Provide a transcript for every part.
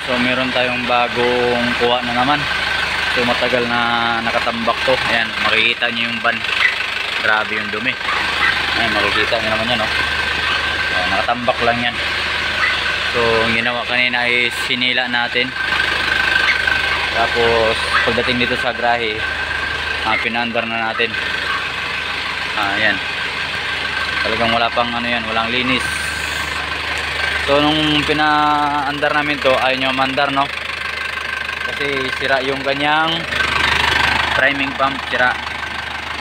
So meron tayong bagong kuha na naman. So matagal na nakatambak to. Ayan, makikita nyo yung van. Grabe yung dumi. Ayan, makikita nyo naman yan, oh. Ayan, nakatambak lang yan. So ang ginawa kanina ay sinila natin. Tapos pagdating dito sa grahe, pinaandar na natin. Ayan. Talagang wala pang ano yan, walang linis. So nung pinaandar namin to, ayaw nyo mandar, no? Kasi sira yung kanyang priming pump, sira.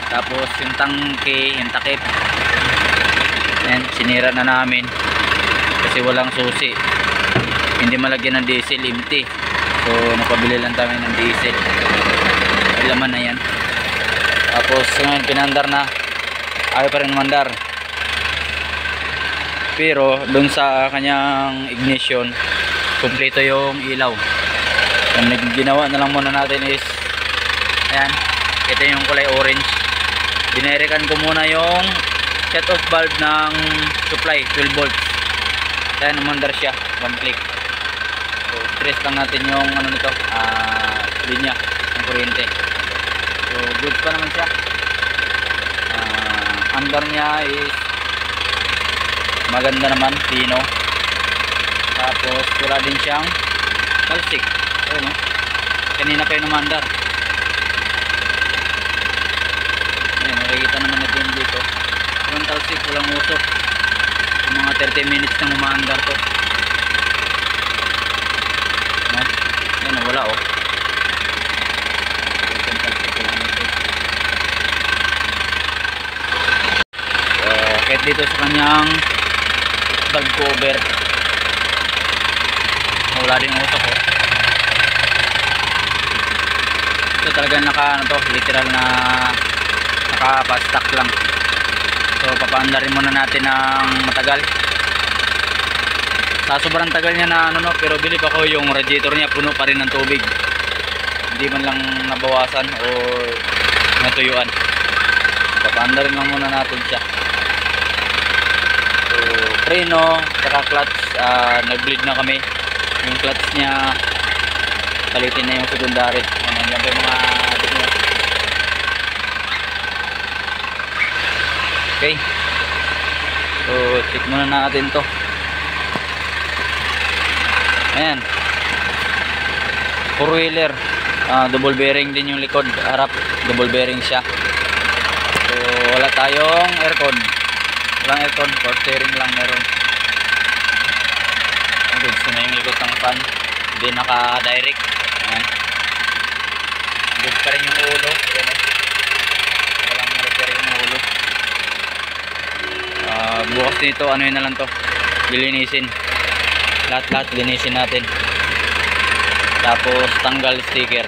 Tapos yung tangke, yung takip, ayan, sinira na namin. Kasi walang susi. Hindi malagyan ng diesel, empty. So napabili lang kami ng diesel. May laman na yan. Tapos ngayon pinandar na, ayaw pa rin mandar. Pero dun sa kanyang ignition, kumpleto yung ilaw. Ang ginawa na lang muna natin is, ayan, ito yung kulay orange. Binerikan ko muna yung set off valve ng supply, 12 volts. Ayan, umandar siya, one click. So trace lang natin yung ano nito, linya ng kuryente. So goods pa naman siya. Andar niya is maganda naman, pino. Tapos wala din siyang talsik. Ayun, no? Kanina pa yung umandar. Ayun, makikita naman natin dito. Walang talsik, walang usok. Yung mga 30 minutes nang umandar to. No? Ayun, wala, oh. Kahit dito sa kanyang valve cover, wala din usok, oh. Ito talagang naka ano to, literal na naka-stock lang. So papaandarin muna natin ng matagal. Sa sobrang tagal niya na ano, no, pero bilib ako yung radiator niya puno pa rin ng tubig. Hindi man lang nabawasan o natuyuan. Papaandarin lang muna natin siya. So preno, saka clutch, nag-bleed na kami. Yung clutch niya palitin na yung secondary. Yan pa yung mga dito. Okay, so check muna natin to. Ayan, 4-wheeler, double bearing din yung likod, harap double bearing siya. So wala tayong aircon, walang aircon, power steering lang meron. Goods na yung likod ng fan, hindi naka direct. Ayan, goods pa rin yung ulo. Ayan, walang repair yung ulo. Bukas nito ano yun na lang to, lilinisin lahat linisin natin. Tapos tanggal sticker.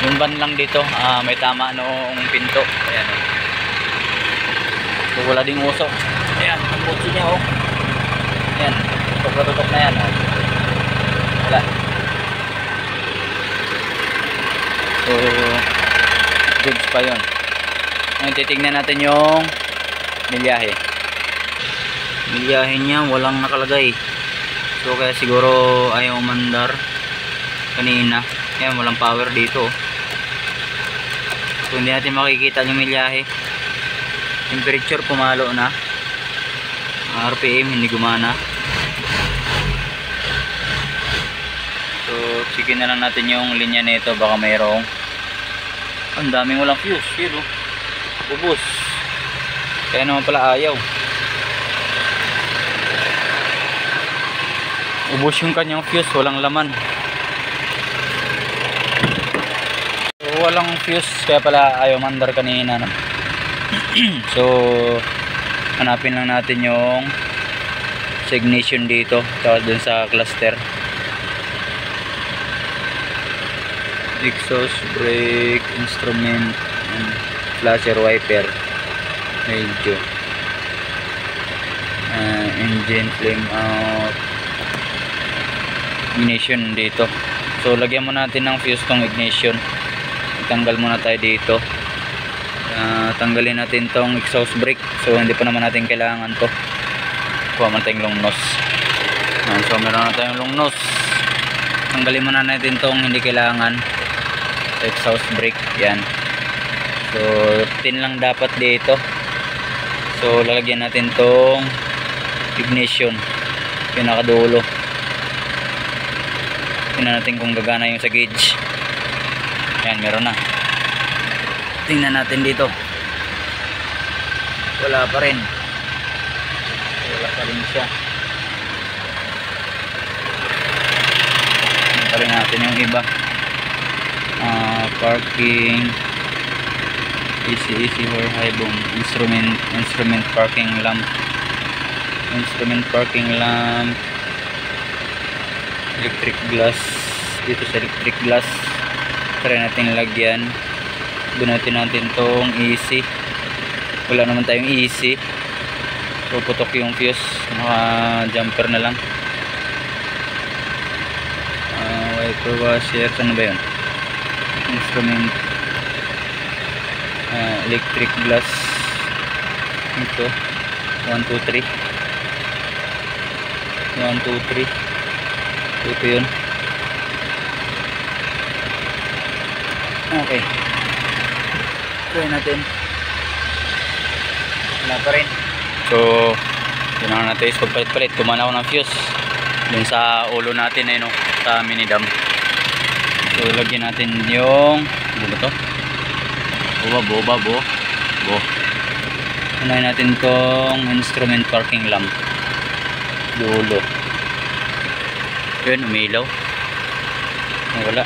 Yung van lang dito, may tama noong pinto. Ayan, so wala ding usok. Ayan, ang butso niya, oh. Ayan, tutok na yan, oh. Wala. So goods pa yun. Ngayon titignan natin yung milyahe. Milyahe niya walang nakalagay. So kaya siguro ayaw umandar kanina. Kaya walang power dito. So hindi natin makikita yung milyahe. Temperature pumalo na. RPM hindi gumana. So checkin na lang natin yung linya nito, baka mayroong ang daming walang fuse. Pero ubos. Kaya naman pala ayaw. Ubos yung kanyang fuse, walang laman. So, walang fuse, kaya pala ayaw mandar kanina, no? So hanapin lang natin yung ignition dito, tsaka dun sa cluster. Exhaust, brake, instrument, and flasher, wiper, medyo engine, flame out, ignition dito. So lagyan mo natin ng fuse tong ignition. Itanggal muna tayo dito. Tanggalin natin tong exhaust brake. So hindi pa naman natin kailangan to. Kuha man tayong long nose. So meron na tayong long nose. tanggalin muna natin tong hindi kailangan sa exhaust brake. Yan. So 10 lang dapat dito. So lalagyan natin tong ignition, pinakadulo. Tingnan natin kung gagana yung sa gauge. Yan, meron na. Tingnan natin dito. Wala pa rin. Wala pa rin siya. Tingnan pa rin natin yung iba. Parking, easy or high boom, instrument parking lamp, electric glass. Dito sa electric glass try natin lagyan. Bunutin natin tong easy. Wala naman tayong easy, so putok yung fuse. Naka jumper na lang. Wiper washer, ano ba yun? Instrument, electric glass. Ito 1, 2, 3. Ito yun. Okay, try natin. Wala pa rin. So ginawa natin is pagpalit-palit. Kumana ako ng fuse dun sa ulo natin ay no, sa mini dam. So lagyan natin yung ano ba to? Bo. Unahin natin tong instrument parking lamp dulo. Yun, umilaw. Nawala.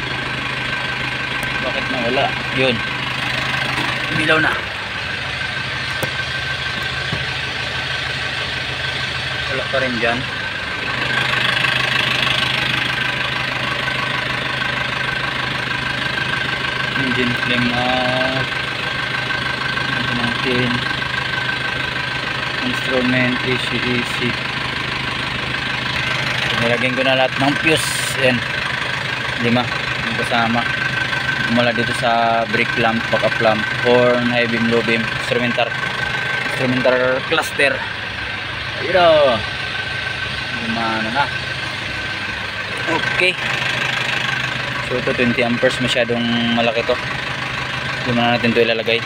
Bakit nawala? Yun, umilaw na. Wala pa rin dyan. Engine flame off. Ito natin. Instrument easy. Nilagyan ko na lahat ng fuse. Yan, 5 yung kasama. Mula dito sa brake lamp, backup lamp, horn, high beam, low beam, instrumental cluster. Ayun o, gumana na. Okay, so ito 20 amperes, masyadong malaki to. Gumana natin ito ilalagay.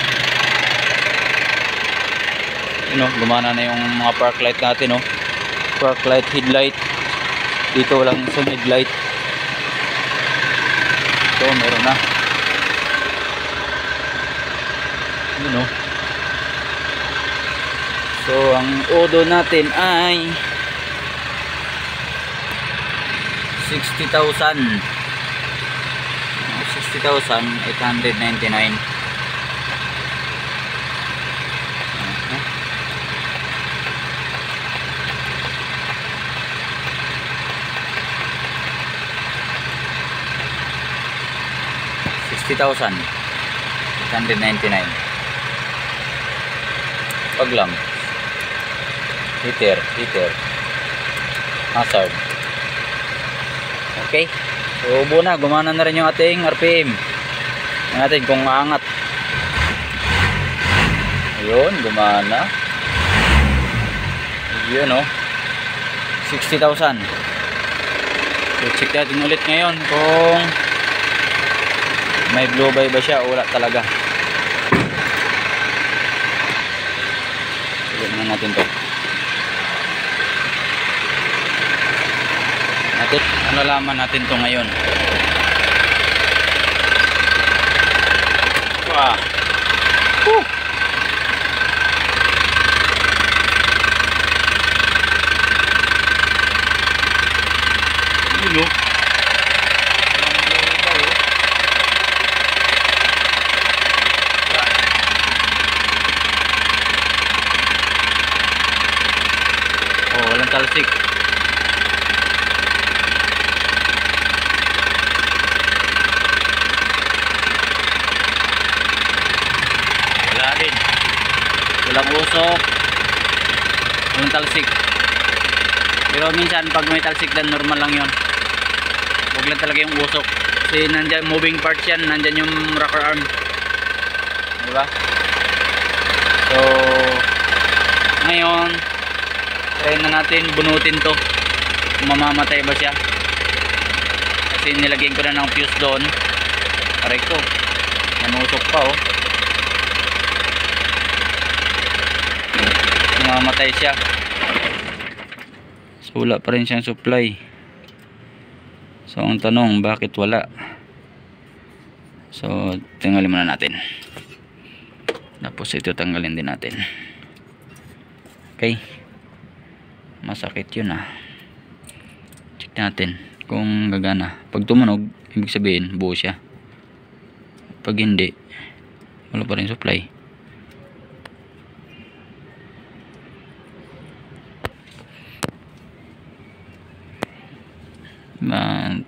Yun o, gumana na yung mga park light natin o. Park light, headlight. Dito walang isang headlight. So meron na. Yun o. So ang odo natin ay 60,899. $60,899. Paglam, heater, hazard. Okay, so ubo na, gumana na rin yung ating RPM. Tingnan natin kung aangat. Ayun, gumana. Yun o, 60,000. So check natin ulit ngayon kung may blow by ba siya o wala talaga. Tignan natin to. Nalalaman natin to ngayon. Wow. Yun o. Walang talsik. Wala din. Walang usok. Walang talsik. Pero minsan pag may talsik dan normal lang yun. Huwag lang talaga yung usok. Kasi nandyan moving parts yan. Nandyan yung rocker arm. Diba? So ngayon try na natin bunutin to kung mamamatay ba siya. kasi nilagyan ko na ng fuse doon. Aray ko, nanusok pa oh. Namamatay siya. So wala pa rin siyang supply. So ang tanong, bakit wala? So tanggalin muna natin. Tapos ito tanggalin din natin. Okay, masakit yun ah. Check natin kung gagana. Pag tumunog, ibig sabihin buo siya. Pag hindi, wala pa rin supply.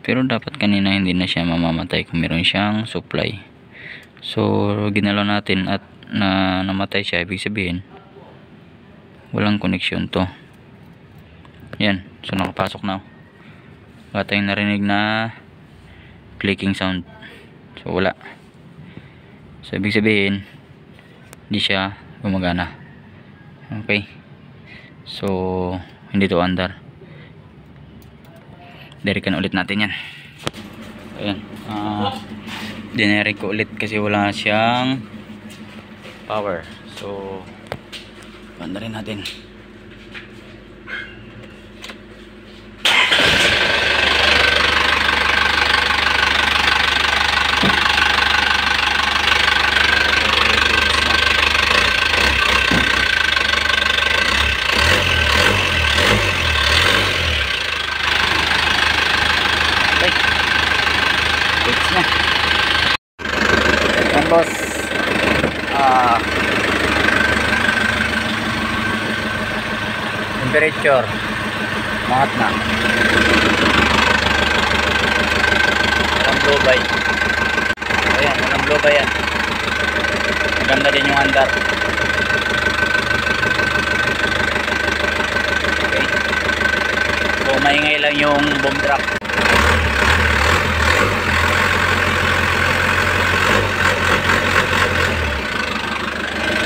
Pero dapat kanina hindi na siya mamamatay kung meron siyang supply. So ginalaw natin at namatay siya, ibig sabihin walang connection to. Yan, so nakapasok na. Wala tayong narinig na clicking sound. So wala. So ibig sabihin hindi siya gumagana. Okay, so hindi to andar. Dirikan ulit natin yan. Ayan, dineric ko ulit kasi wala siyang power. So banda rin natin. Yan boss, temperature mangat na, walang blow by. Ayan, walang blow by yan. Maganda din yung andar. Okay, so maingay lang yung boom drop.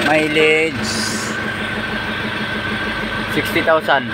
Mileage 60,899.